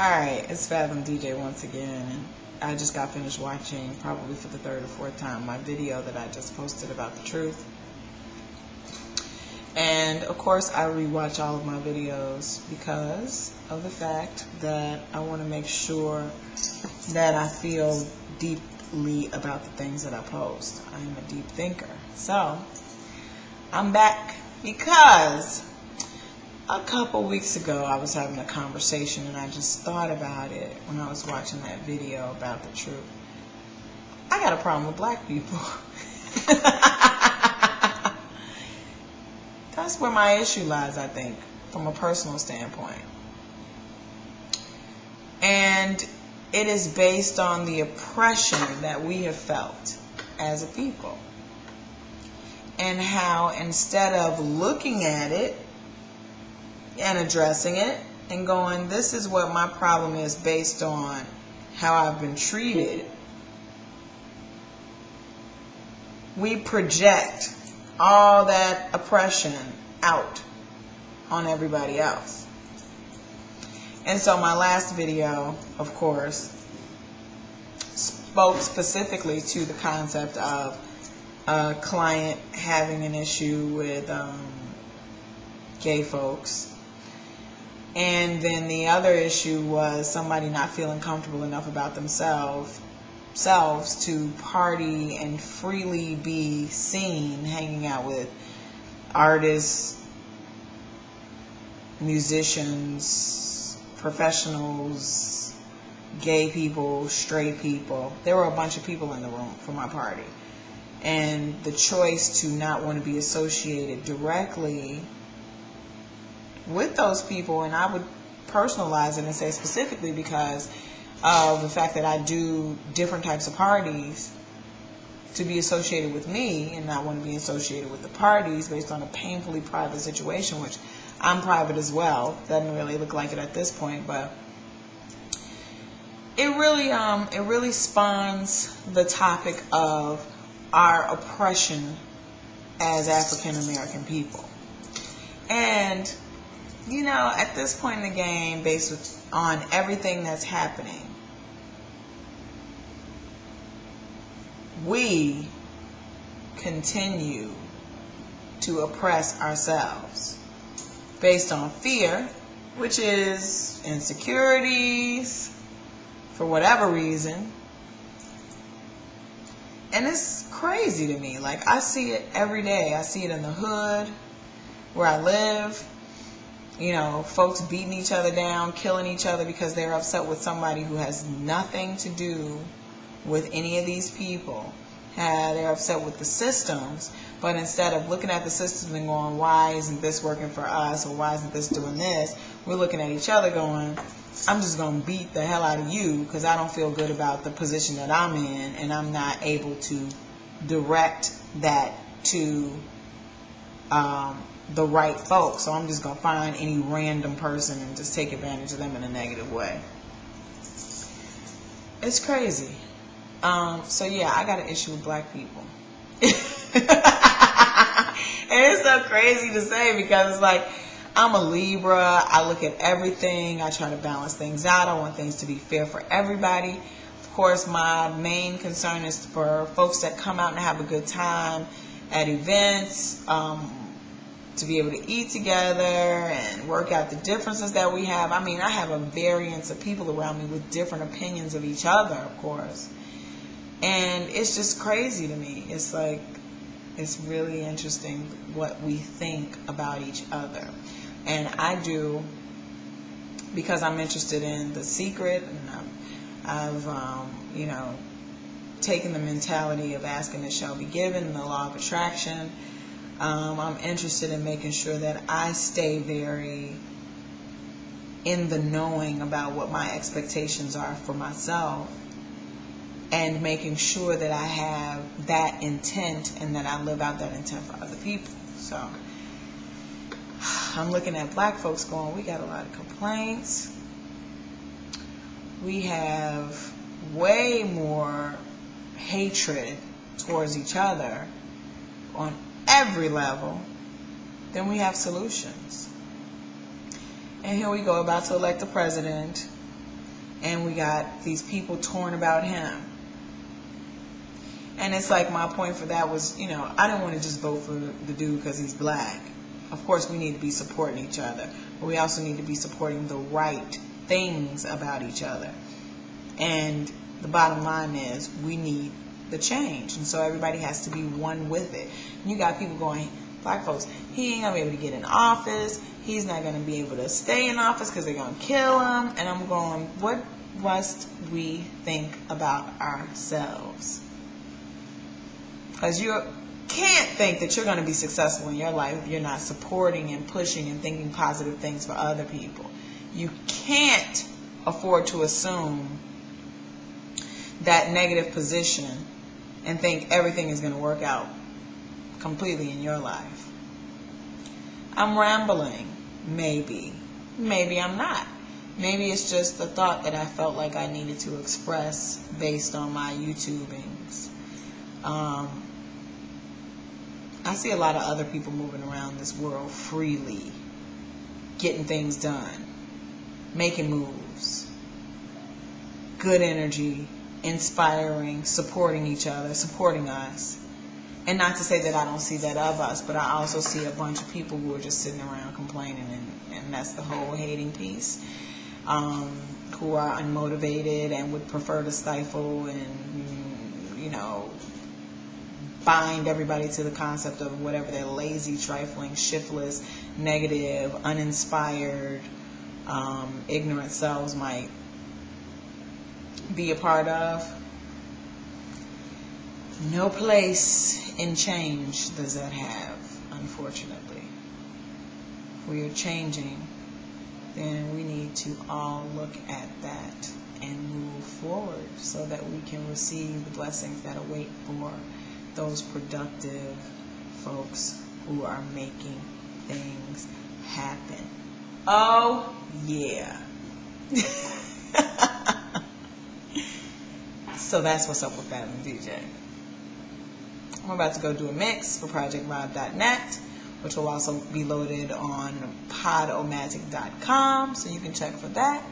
Alright, it's Fathom DJ once again, and I just got finished watching, probably for the third or fourth time, my video that I just posted about the truth. And of course I rewatch all of my videos because of the fact that I want to make sure that I feel deeply about the things that I post. I am a deep thinker. So, I'm back because a couple weeks ago, I was having a conversation and I just thought about it when I was watching that video about the truth. I got a problem with black people. That's where my issue lies, I think, from a personal standpoint. And it is based on the oppression that we have felt as a people. And how instead of looking at it and addressing it and going, this is what my problem is based on how I've been treated, we project all that oppression out on everybody else. And so my last video, of course, spoke specifically to the concept of a client having an issue with gay folks. And then the other issue was somebody not feeling comfortable enough about themselves to party and freely be seen hanging out with artists, musicians, professionals, gay people, straight people. There were a bunch of people in the room for my party. And the choice to not want to be associated directly with those people, and I would personalize it and say specifically because of the fact that I do different types of parties, to be associated with me and not want to be associated with the parties based on a painfully private situation, which I'm private as well. Doesn't really look like it at this point, but it really spawns the topic of our oppression as African American people. And you know, at this point in the game, based on everything that's happening, we continue to oppress ourselves based on fear, which is insecurities, for whatever reason. And it's crazy to me. Like, I see it every day. I see it in the hood where I live. You know, folks beating each other down, killing each other because they're upset with somebody who has nothing to do with any of these people. They're upset with the systems, but instead of looking at the systems and going, why isn't this working for us, or why isn't this doing this, we're looking at each other going, I'm just going to beat the hell out of you because I don't feel good about the position that I'm in, and I'm not able to direct that to the right folks. So I'm just going to find any random person and just take advantage of them in a negative way. It's crazy. So yeah, I got an issue with black people. And it's so crazy to say because it's like, I'm a Libra. I look at everything. I try to balance things out. I want things to be fair for everybody. Of course, my main concern is for folks that come out and have a good time at events, to be able to eat together and work out the differences that we have. I mean, I have a variance of people around me with different opinions of each other, of course. And it's just crazy to me. It's like, it's really interesting what we think about each other. And I do, because I'm interested in The Secret, and I've you know, taken the mentality of asking it shall be given, and the law of attraction. I'm interested in making sure that I stay very in the knowing about what my expectations are for myself, and making sure that I have that intent and that I live out that intent for other people. So I'm looking at black folks going, we got a lot of complaints. We have way more hatred towards each other on every level than we have solutions. And here we go, about to elect a president and we got these people torn about him. And it's like, my point for that was, I didn't want to just vote for the dude because he's black. Of course, we need to be supporting each other, but we also need to be supporting the right things about each other. And the bottom line is, we need the change, and so everybody has to be one with it. And you got people going, black folks, he ain't gonna be able to get in office, he's not gonna be able to stay in office because they're gonna kill him. And I'm going, what must we think about ourselves? Because you can't think that you're going to be successful in your life if you're not supporting and pushing and thinking positive things for other people. You can't afford to assume that negative position and think everything is going to work out completely in your life. I'm rambling. Maybe I'm not. Maybe it's just the thought that I felt like I needed to express based on my YouTubings. I see a lot of other people moving around this world freely, getting things done, making moves, good energy, inspiring, supporting each other, supporting us. And not to say that I don't see that of us, but I also see a bunch of people who are just sitting around complaining, and that's the whole hating piece, who are unmotivated and would prefer to stifle and, bind everybody to the concept of whatever their lazy, trifling, shiftless, negative, uninspired, ignorant selves might be a part of. No place in change does that have, unfortunately. If we are changing, then we need to all look at that and move forward so that we can receive the blessings that await for those productive folks who are making things happen. Oh, yeah. So that's what's up with Fathom DJ. I'm about to go do a mix for projectvibe.net, which will also be loaded on podomatic.com, so you can check for that,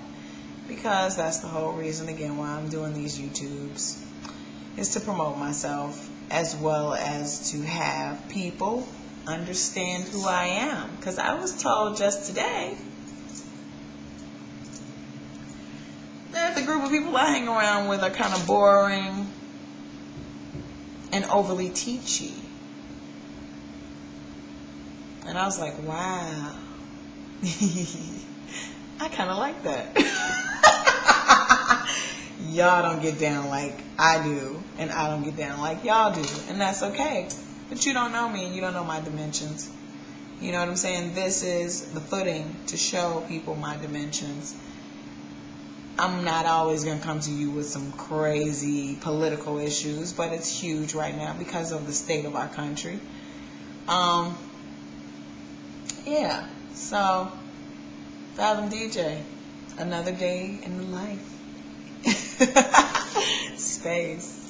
because that's the whole reason, again, why I'm doing these YouTubes, is to promote myself, as well as to have people understand who I am. Because I was told just today that the group of people I hang around with are kind of boring and overly teachy. And I was like, wow. I kind of like that. Y'all don't get down like I do, and I don't get down like y'all do, and that's okay. But you don't know me, and you don't know my dimensions. You know what I'm saying? This is the footing to show people my dimensions. I'm not always going to come to you with some crazy political issues, but it's huge right now because of the state of our country. Yeah, so Fathom DJ, another day in the life. Space.